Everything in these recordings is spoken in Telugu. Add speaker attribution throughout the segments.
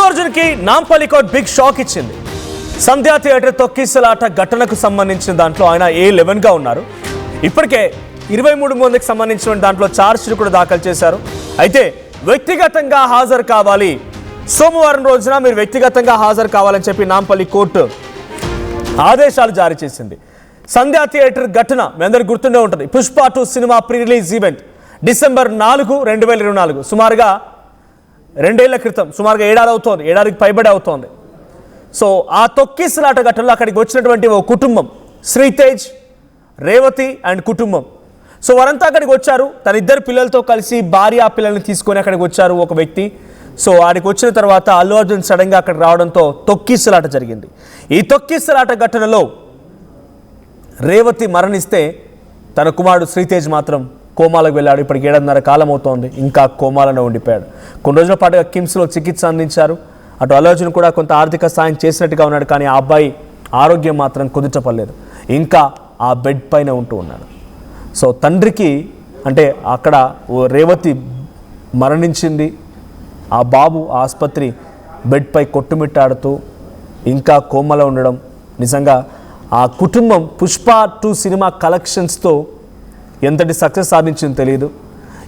Speaker 1: అల్లు అర్జున్ కి నాంపల్లి కోర్ట్ బిగ్ షాక్ ఇచ్చింది. సంధ్యా థియేటర్ తొక్కిసలాట ఘటనకు సంబంధించిన దాంట్లో ఆయన A11 గా ఉన్నారు. ఇప్పటికే 23 మందికి సంబంధించిన దాంట్లో ఛార్జ్ షీట్ కూడా దాఖలు చేశారు. అయితే వ్యక్తిగతంగా హాజరు కావాలి, సోమవారం రోజున మీరు వ్యక్తిగతంగా హాజరు కావాలని చెప్పి నాంపల్లి కోర్టు ఆదేశాలు జారీ చేసింది. సంధ్యా థియేటర్ ఘటన మీ అందరికి గుర్తుండే ఉంటుంది. Pushpa 2 cinema pre release event December 4, 2024 సుమారుగా 2 ఏళ్ల క్రితం, సుమారుగా ఏడాదికి పైబడి అవుతోంది. సో ఆ తొక్కిసలాట ఘటనలో అక్కడికి వచ్చినటువంటి ఓ కుటుంబం, శ్రీతేజ్, రేవతి అండ్ కుటుంబం. సో వారంతా అక్కడికి వచ్చారు. తన 2 పిల్లలతో కలిసి భార్య పిల్లల్ని తీసుకొని అక్కడికి వచ్చారు ఒక వ్యక్తి. సో ఆడికి వచ్చిన తర్వాత అల్లు అర్జున్ సడన్గా అక్కడికి రావడంతో తొక్కిసలాట జరిగింది. ఈ తొక్కిసలాట ఘటనలో రేవతి మరణిస్తే తన కుమారుడు శ్రీతేజ్ మాత్రం కోమాలకు వెళ్ళాడు. ఇప్పటికి 7.5 కాలం అవుతోంది, ఇంకా కోమాలోనే ఉండిపోయాడు. కొన్ని రోజుల పాటుగా కిమ్స్లో చికిత్స అందించారు. అటు అల్లు అర్జున్ కూడా కొంత ఆర్థిక సాయం చేసినట్టుగా ఉన్నాడు, కానీ ఆ అబ్బాయి ఆరోగ్యం మాత్రం కుదుటపడలేదు, ఇంకా ఆ బెడ్ పైన ఉంటూ ఉన్నాడు. సో తండ్రికి అంటే అక్కడ రేవతి మరణించింది, ఆ బాబు ఆసుపత్రి బెడ్పై కొట్టుమిట్టాడుతూ ఇంకా కోమలో ఉండడం నిజంగా ఆ కుటుంబం పుష్ప 2 సినిమా కలెక్షన్స్తో ఎంతటి సక్సెస్ సాధించిందో తెలియదు,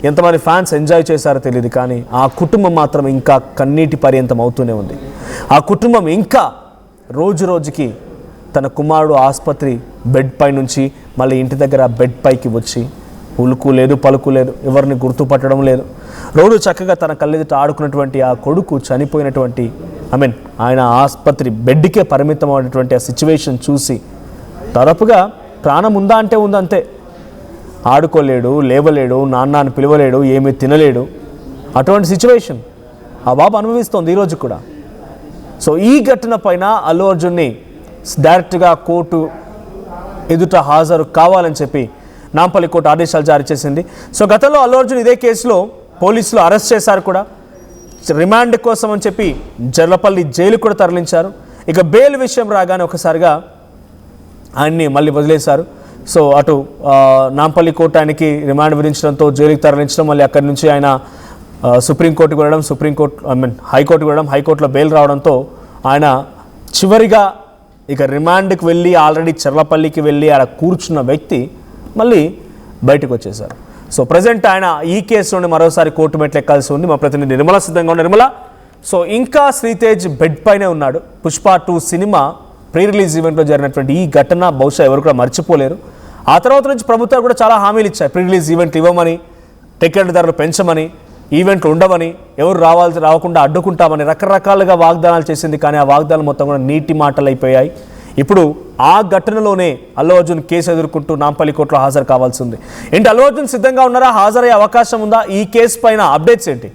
Speaker 1: ఎంతమంది ఫ్యాన్స్ ఎంజాయ్ చేశారో తెలియదు, కానీ ఆ కుటుంబం మాత్రం ఇంకా కన్నీటి పర్యంతం అవుతూనే ఉంది. ఆ కుటుంబం ఇంకా రోజు రోజుకి తన కుమారుడు ఆసుపత్రి బెడ్ పై నుంచి మళ్ళీ ఇంటి దగ్గర బెడ్ పైకి వచ్చి ఉలుకు లేదు, పలుకు లేదు, ఎవరిని గుర్తుపట్టడం లేదు. రోజు చక్కగా తన కళ్ళెదుట ఆడుకున్నటువంటి ఆ కొడుకు చనిపోయినటువంటి ఆయన ఆసుపత్రి బెడ్కే పరిమితం అయినటువంటి ఆ సిచ్యువేషన్ చూసి దాదాపుగా ప్రాణం ఉందా అంటే ఉందంతే. ఆడుకోలేడు, లేవలేడు, నాన్నని పిలవలేడు, ఏమీ తినలేడు, అటువంటి సిచ్యువేషన్ ఆ బాబు అనుభవిస్తోంది ఈరోజు కూడా. సో ఈ ఘటన పైన అల్లు అర్జున్ని డైరెక్ట్గా కోర్టు ఎదుట హాజరు కావాలని చెప్పి నాంపల్లి కోర్టు ఆదేశాలు జారీ చేసింది. సో గతంలో అల్లు అర్జున్ ఇదే కేసులో పోలీసులు అరెస్ట్ చేశారు కూడా, రిమాండ్ కోసం అని చెప్పి జర్లపల్లి జైలు కూడా తరలించారు. ఇక బెయిల్ విషయం రాగానే ఒకసారిగా ఆయన్ని మళ్ళీ వదిలేశారు. సో అటు నాంపల్లి కోర్టు ఆయనకి రిమాండ్ విధించడంతో జైలుకి తరలించడం, మళ్ళీ అక్కడి నుంచి ఆయన సుప్రీంకోర్టుకు వెళ్ళడం, హైకోర్టుకు వెళ్ళడం, హైకోర్టులో బెయిల్ రావడంతో ఆయన చివరిగా ఇక రిమాండ్కి వెళ్ళి ఆల్రెడీ చర్లపల్లికి వెళ్ళి ఆడ కూర్చున్న వ్యక్తి మళ్ళీ బయటకు వచ్చేశారు. సో ప్రజెంట్ ఆయన ఈ కేసులోనే మరోసారి కోర్టు మెట్లు ఎక్కాల్సి ఉంది. మా ప్రతినిధి నిర్మల సిద్ధంగా ఉన్న నిర్మల, సో ఇంకా శ్రీతేజ్ బెడ్ పైనే ఉన్నాడు. పుష్ప 2 సినిమా ప్రీ రిలీజ్ ఈవెంట్లో జరిగినటువంటి ఈ ఘటన బహుశా ఎవరు కూడా మర్చిపోలేరు. ఆ తర్వాత నుంచి ప్రభుత్వాలు కూడా చాలా హామీలు ఇచ్చాయి, ప్రీ రిలీజ్ ఈవెంట్లు ఇవ్వమని, టికెట్ ధరలు పెంచమని, ఈవెంట్లు ఉండవని, ఎవరు రాకుండా అడ్డుకుంటామని రకరకాలుగా వాగ్దానాలు చేసింది. కానీ ఆ వాగ్దానాలు మొత్తం కూడా నీటి మాటలు అయిపోయాయి. ఇప్పుడు ఆ ఘటనలోనే అల్లు అర్జున్ కేసు ఎదుర్కొంటూ నాంపల్లి కోర్టులో హాజరు కావాల్సి ఉంది. ఏంటి అల్లు అర్జున్ సిద్ధంగా ఉన్నారా? హాజరయ్యే అవకాశం ఉందా? ఈ కేసు పైన అప్డేట్స్ ఏంటి?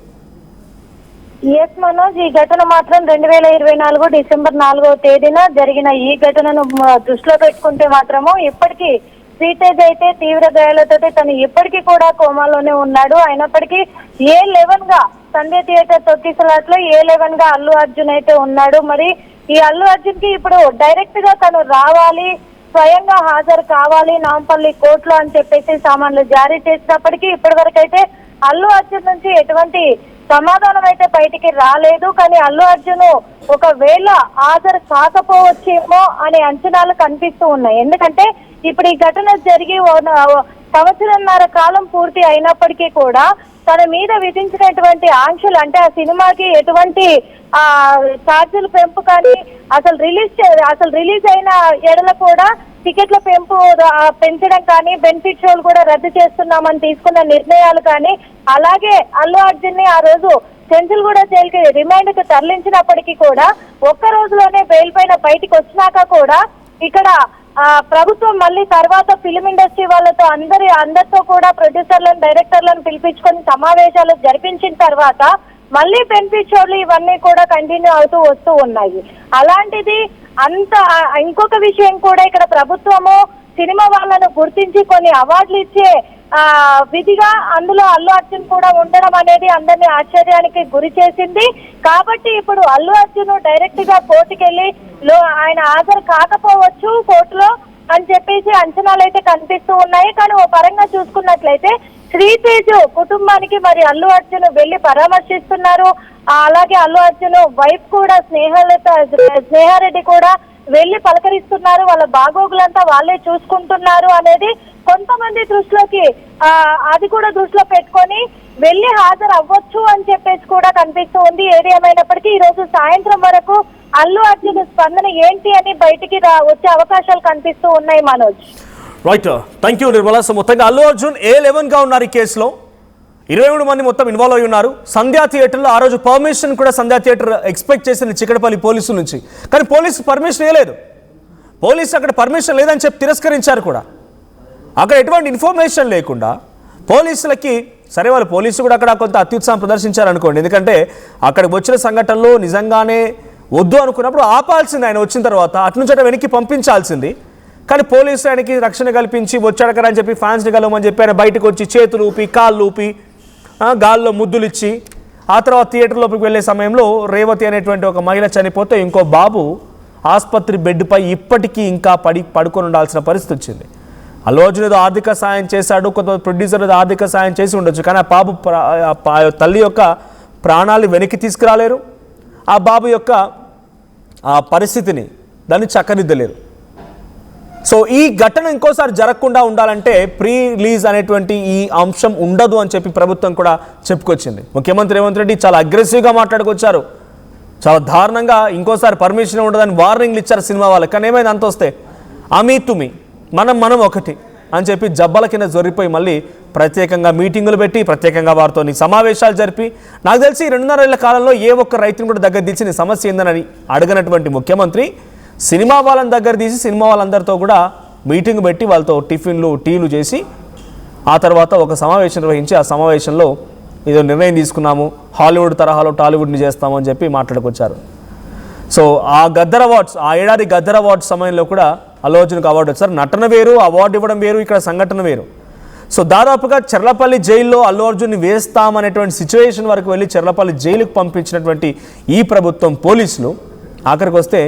Speaker 2: ఎస్ మనోజ్, ఈ ఘటన మాత్రం 2024 డిసెంబర్ 4వ తేదీన జరిగిన ఈ ఘటనను దృష్టిలో పెట్టుకుంటే మాత్రము ఇప్పటికీ శ్రీతేజ్ అయితే తీవ్ర గాయాలతో తను ఇప్పటికీ కూడా కోమాలోనే ఉన్నాడు. అయినప్పటికీ A11 గా సంధ్య థియేటర్ తొక్కిసలాట్లో A11 గా అల్లు అర్జున్ అయితే ఉన్నాడు. మరి ఈ అల్లు అర్జున్ కి ఇప్పుడు డైరెక్ట్ గా తను రావాలి, స్వయంగా హాజరు కావాలి నాంపల్లి కోర్టులో అని చెప్పేసి సామాన్లు జారీ చేసినప్పటికీ ఇప్పటి వరకు అయితే అల్లు అర్జున్ నుంచి ఎటువంటి సమాధానం అయితే బయటికి రాలేదు. కానీ అల్లు అర్జున్ ఒకవేళ హాజరు కాకపోవచ్చేమో అనే అంచనాలు కనిపిస్తూ ఉన్నాయి. ఎందుకంటే ఇప్పుడు ఈ ఘటన జరిగి 1.5 సంవత్సరాల కాలం పూర్తి అయినప్పటికీ కూడా తన మీద విధించినటువంటి ఆంక్షలు, అంటే ఆ సినిమాకి ఎటువంటి ఛార్జీల పెంపు కానీ, అసలు రిలీజ్ అయిన ఎడల కూడా టికెట్ల పెంచడం కానీ, బెనిఫిట్ షోలు కూడా రద్దు చేస్తున్నామని తీసుకున్న నిర్ణయాలు కానీ, అలాగే అల్లు అర్జున్ ని ఆ రోజు సెంట్రల్గూడ జైలుకి రిమాండ్ కు తరలించినప్పటికీ కూడా ఒక్క రోజులోనే బెయిల్ పైన బయటికి వచ్చినాక కూడా ఇక్కడ ప్రభుత్వం మళ్ళీ తర్వాత ఫిలిం ఇండస్ట్రీ వాళ్ళతో అందరితో కూడా ప్రొడ్యూసర్లను, డైరెక్టర్లను పిలిపించుకొని సమావేశాలు జరిపించిన తర్వాత మళ్ళీ బెనిఫిట్ షోలు ఇవన్నీ కూడా కంటిన్యూ అవుతూ వస్తూ ఉన్నాయి. అలాంటిది ఇంకొక విషయం కూడా ఇక్కడ ప్రభుత్వము సినిమా వాళ్ళను గుర్తించి కొన్ని అవార్డులు ఇచ్చే విధిగా అందులో అల్లు అర్జున్ కూడా ఉండడం అనేది అందరినీ ఆశ్చర్యానికి గురి చేసింది. కాబట్టి ఇప్పుడు అల్లు అర్జున్ డైరెక్ట్ గా కోర్టుకెళ్లి ఆయన హాజరు కాకపోవచ్చు కోర్టులో అని చెప్పేసి అంచనాలు అయితే కనిపిస్తూ ఉన్నాయి. కానీ ఓ పరంగా చూసుకున్నట్లయితే శ్రీతేజ్ కుటుంబానికి మరి అల్లు అర్జున్ వెళ్లి పరామర్శిస్తున్నారు. అలాగే అల్లు అర్జున్ వైఫ్ కూడా స్నేహారెడ్డి కూడా వెళ్లి పలకరిస్తున్నారు. వాళ్ళ బాగోగులంతా వాళ్ళే చూసుకుంటున్నారు అనేది కొంతమంది దృష్టిలోకి అది కూడా దృష్టిలో పెట్టుకొని వెళ్లి హాజరు అవ్వచ్చు అని చెప్పేసి కూడా కనిపిస్తూ ఉంది. ఏది ఏమైనప్పటికీ ఈ రోజు సాయంత్రం వరకు అల్లు అర్జున్ స్పందన ఏంటి అని బయటికి వచ్చే అవకాశాలు కనిపిస్తూ ఉన్నాయి. Manoj,
Speaker 1: right, thank you Nirmala. So మొత్తంగా అల్లు అర్జున్ A11 గా ఉన్నారు ఈ కేసులో. 23 మంది మొత్తం ఇన్వాల్వ్ అయి ఉన్నారు. సంధ్యా థియేటర్లో ఆ రోజు పర్మిషన్ కూడా సంధ్యా థియేటర్ ఎక్స్పెక్ట్ చేసింది చిక్కడపల్లి పోలీసుల నుంచి, కానీ పోలీసు పర్మిషన్ ఇవ్వలేదు. పోలీసు అక్కడ పర్మిషన్ లేదని చెప్పి తిరస్కరించారు కూడా. అక్కడ ఎటువంటి ఇన్ఫర్మేషన్ లేకుండా పోలీసులకి, సరే వాళ్ళు పోలీసులు కూడా అక్కడ కొంత అత్యుత్సాహం ప్రదర్శించారు అనుకోండి, ఎందుకంటే అక్కడికి వచ్చిన సంఘటనలు నిజంగానే వద్దు అనుకున్నప్పుడు ఆపాల్సింది. ఆయన వచ్చిన తర్వాత అటు నుంచి అటు వెనక్కి పంపించాల్సింది. కానీ పోలీసులు ఆయనకి రక్షణ కల్పించి వచ్చాడకరా అని చెప్పి ఫ్యాన్స్ని కలవమని చెప్పి ఆయన బయటకు వచ్చి చేతులు ఊపి కాళ్ళు ఊపి గాల్లో ముద్దులు ఇచ్చి ఆ తర్వాత థియేటర్ లోపలికి వెళ్ళే సమయంలో రేవతి అనేటువంటి ఒక మహిళ చనిపోతే ఇంకో బాబు ఆసుపత్రి బెడ్పై ఇప్పటికీ ఇంకా పడుకొని ఉండాల్సిన పరిస్థితి వచ్చింది. అల్లు అర్జున్ ఏదో ఆర్థిక సాయం చేశాడు, కొంత ప్రొడ్యూసర్ ఏదో ఆర్థిక సాయం చేసి ఉండొచ్చు, కానీ ఆ బాబు తల్లి యొక్క ప్రాణాలు వెనక్కి తీసుకురాలేరు. ఆ బాబు యొక్క ఆ పరిస్థితిని దాన్ని చక్కదిద్దలేరు. సో ఈ ఘటన ఇంకోసారి జరగకుండా ఉండాలంటే ప్రీ రిలీజ్ అనేటువంటి ఈ అంశం ఉండదు అని చెప్పి ప్రభుత్వం కూడా చెప్పుకొచ్చింది. ముఖ్యమంత్రి రేవంత్ రెడ్డి చాలా అగ్రెసివ్గా మాట్లాడుకొచ్చారు, చాలా దారుణంగా ఇంకోసారి పర్మిషన్ ఉండదని వార్నింగ్లు ఇచ్చారు సినిమా వాళ్ళకి. కానీ ఏమైంది, అంత వస్తే అమీ తుమి మనం ఒకటి అని చెప్పి జబ్బల కింద జొరిపోయి మళ్ళీ ప్రత్యేకంగా మీటింగులు పెట్టి ప్రత్యేకంగా వారితో సమావేశాలు జరిపి, నాకు తెలిసి 2.5 ఏళ్ల కాలంలో ఏ ఒక్క రైతును కూడా దగ్గర తీసి సమస్య ఏందని అడగనటువంటి ముఖ్యమంత్రి సినిమా వాళ్ళని దగ్గర తీసి సినిమా వాళ్ళందరితో కూడా మీటింగ్ పెట్టి వాళ్ళతో టిఫిన్లు టీలు చేసి ఆ తర్వాత ఒక సమావేశం నిర్వహించి ఆ సమావేశంలో ఏదో నిర్ణయం తీసుకున్నాము, హాలీవుడ్ తరహాలో టాలీవుడ్ని చేస్తామని చెప్పి మాట్లాడుకొచ్చారు. సో ఆ గద్దర్ అవార్డ్స్, ఆ ఏడాది గద్దర్ అవార్డ్స్ సమయంలో కూడా అల్లు అర్జున్కి అవార్డు వచ్చారు. నటన వేరు, అవార్డు ఇవ్వడం వేరు, ఇక్కడ సంఘటన వేరు. సో దాదాపుగా చెర్లపల్లి జైల్లో అల్లు అర్జున్ని వేస్తామనేటువంటి సిచ్యువేషన్ వరకు వెళ్ళి చెర్లపల్లి జైలుకు పంపించినటువంటి ఈ ప్రభుత్వం పోలీసులు ఆఖరికి వస్తే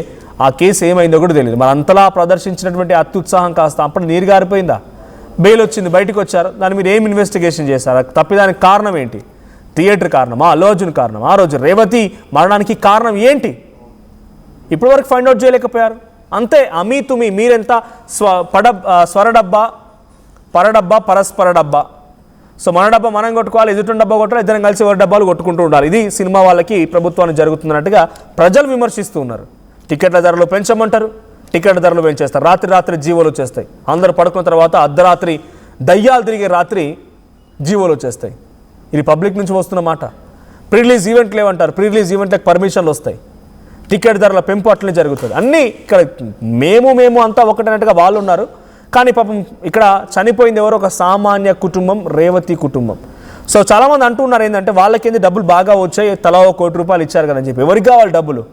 Speaker 1: ఆ కేసు ఏమైందో కూడా తెలియదు. మరి అంతలా ప్రదర్శించినటువంటి అత్యుత్సాహం కాస్త అప్పుడు నీరు గారిపోయిందా? బెయిల్ వచ్చింది, బయటకు వచ్చారు, దాని మీద ఏం ఇన్వెస్టిగేషన్ చేశారు? తప్పిదానికి కారణం ఏంటి? థియేటర్ కారణమా, అల్లు అర్జున్ కారణమా, ఆ రోజు రేవతి మరణానికి కారణం ఏంటి? ఇప్పటి వరకు ఫైండ్ అవుట్ చేయలేకపోయారు. అంతే, అమీ తుమి, మీరెంత స్వరడబ్బా, పరడబ్బా, పరస్పర డబ్బా. సో మన డబ్బా మనం కొట్టుకోవాలి, ఎదుటి డబ్బా కొట్టాలి, ఇద్దరం కలిసి ఎవరి డబ్బాలు కొట్టుకుంటూ ఉండాలి. ఇది సినిమా వాళ్ళకి ప్రభుత్వాన్ని జరుగుతున్నట్టుగా ప్రజలు విమర్శిస్తూ ఉన్నారు. టికెట్ల ధరలు పెంచమంటారు, టికెట్ల ధరలు పెంచేస్తారు, రాత్రి జీవోలు వచ్చేస్తాయి. అందరూ పడుకున్న తర్వాత అర్ధరాత్రి దయ్యాలు తిరిగే రాత్రి జీవోలు వచ్చేస్తాయి. ఇది పబ్లిక్ నుంచి వస్తున్న మాట. ప్రీ రిలీజ్ ఈవెంట్లు ఏమంటారు, ప్రీ రిలీజ్ ఈవెంట్లకు పర్మిషన్లు వస్తాయి, టికెట్ ధరల పెంపు అట్లనే జరుగుతుంది. అన్నీ ఇక్కడ మేము అంతా ఒకటన్నట్టుగా వాళ్ళు ఉన్నారు. కానీ పాపం ఇక్కడ చనిపోయింది ఎవరో ఒక సామాన్య కుటుంబం, రేవతి కుటుంబం. సో చాలామంది అంటున్నారు ఏంటంటే వాళ్ళకేంది డబ్బులు బాగా వచ్చాయి, తలా ₹1 కోటి ఇచ్చారు కదా అని చెప్పి. ఎవరికి కావాలి డబ్బులు?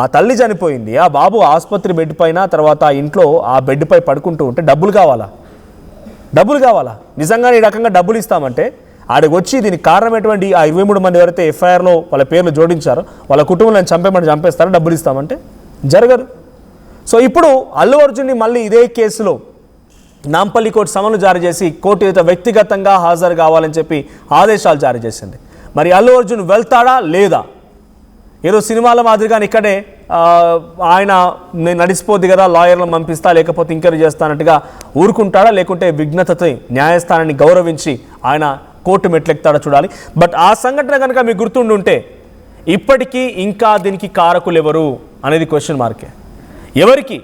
Speaker 1: ఆ తల్లి చనిపోయింది, ఆ బాబు ఆసుపత్రి బెడ్ పైన, తర్వాత ఆ ఇంట్లో ఆ బెడ్పై పడుకుంటూ ఉంటే డబ్బులు కావాలా? నిజంగా ఈ రకంగా డబ్బులు ఇస్తామంటే ఆడికి వచ్చి దీనికి కారణమైనటువంటి ఆ 23 మంది ఎవరైతే ఎఫ్ఐఆర్లో వాళ్ళ పేర్లు జోడించారో వాళ్ళ కుటుంబాలను చంపేస్తారో డబ్బులు ఇస్తామంటే జరగదు. సో ఇప్పుడు అల్లు అర్జున్ని మళ్ళీ ఇదే కేసులో నాంపల్లి కోర్టు సమన్లు జారీ చేసి కోర్టు ఏదో వ్యక్తిగతంగా హాజరు కావాలని చెప్పి ఆదేశాలు జారీ చేసింది. మరి అల్లు అర్జున్ వెళ్తాడా లేదా? ఏదో సినిమాల మాదిరిగా ఇక్కడే ఆయన నేను నడిచిపోద్ది కదా, లాయర్లను పంపిస్తా లేకపోతే ఇంకరీ చేస్తానట్టుగా ఊరుకుంటాడా, లేకుంటే విఘ్నతతో న్యాయస్థానాన్ని గౌరవించి ఆయన కోర్టు మెట్లెక్తాడో చూడాలి. బట్ ఆ సంఘటన కనుక మీకు గుర్తుండుంటే ఇప్పటికీ ఇంకా దీనికి కారకులు ఎవరు అనేది క్వశ్చన్ మార్కే. ఎవరికి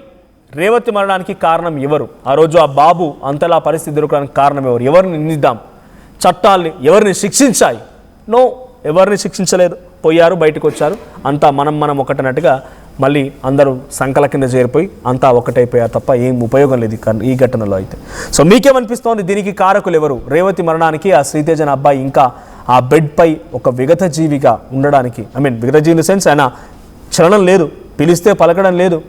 Speaker 1: రేవతి మరణానికి కారణం ఎవరు? ఆ రోజు ఆ బాబు అంతలా పరిస్థితి దొరకడానికి కారణం ఎవరు? ఎవరిని నిందిద్దాం? చట్టాలని ఎవరిని శిక్షించాయి? నో, ఎవరిని శిక్షించలేదు. పోయారు, బయటకు వచ్చారు, అంతా మనం ఒకటన్నట్టుగా మళ్ళీ అందరూ సంకల కింద చేరిపోయి అంతా ఒకటైపోయారు తప్ప ఏం ఉపయోగం లేదు ఈ ఘటనలో అయితే. సో మీకేమనిపిస్తోంది, దీనికి కారకులు ఎవరు? రేవతి మరణానికి ఆ శ్రీతేజన్ అబ్బాయి ఇంకా ఆ బెడ్పై ఒక విగత జీవిగా ఉండడానికి, విగత జీవి ఇన్ ద సెన్స్ ఆయన చలనం లేదు, పిలిస్తే పలకడం లేదు,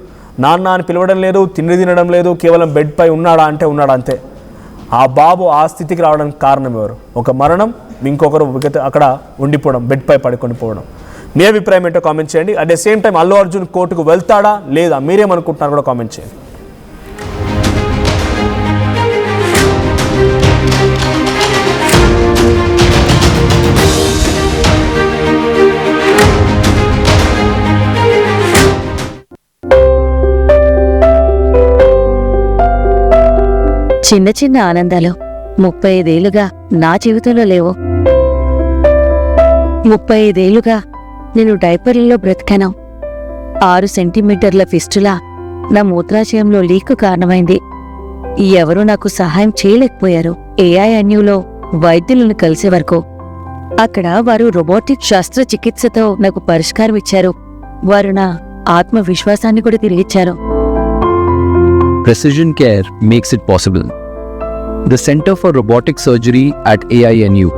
Speaker 1: నాన్న అని పిలవడం లేదు, తిండి తినడం లేదు, కేవలం బెడ్పై ఉన్నాడా అంటే ఉన్నాడా అంతే. ఆ బాబు ఆ స్థితికి రావడానికి కారణం ఎవరు? ఒక మరణం, ఇంకొకరు అక్కడ ఉండిపోవడం, బెడ్పై పడుకొని పోవడం. మీ అభిప్రాయం ఏంటో కామెంట్ చేయండి. At the same time Allu Arjun కోర్టుకు వెళ్తాడా లేదా, మీరేమనుకుంటున్నారు కూడా కామెంట్ చేయండి.
Speaker 3: చిన్న చిన్న ఆనందాలు 35 ఏళ్లుగా నా జీవితంలో లేవు. 35 ఏళ్లుగా నేను డైపర్లలో బ్రతికాను. 6 సెంటీమీటర్ల ఫిస్టులా నా మూత్రాశయంలో లీకు కారణమైంది. ఎవరూ నాకు సహాయం చేయలేకపోయారు. AINUలో వైద్యులను కలిసే వరకు. అక్కడ వారు రోబోటిక్ శస్త్రచికిత్సతో నాకు పరిష్కారం ఇచ్చారు. వారు నా ఆత్మవిశ్వాసాన్ని కూడా తిరిగిచ్చారు.
Speaker 4: Precision care makes it possible. The Center for Robotic Surgery at AINU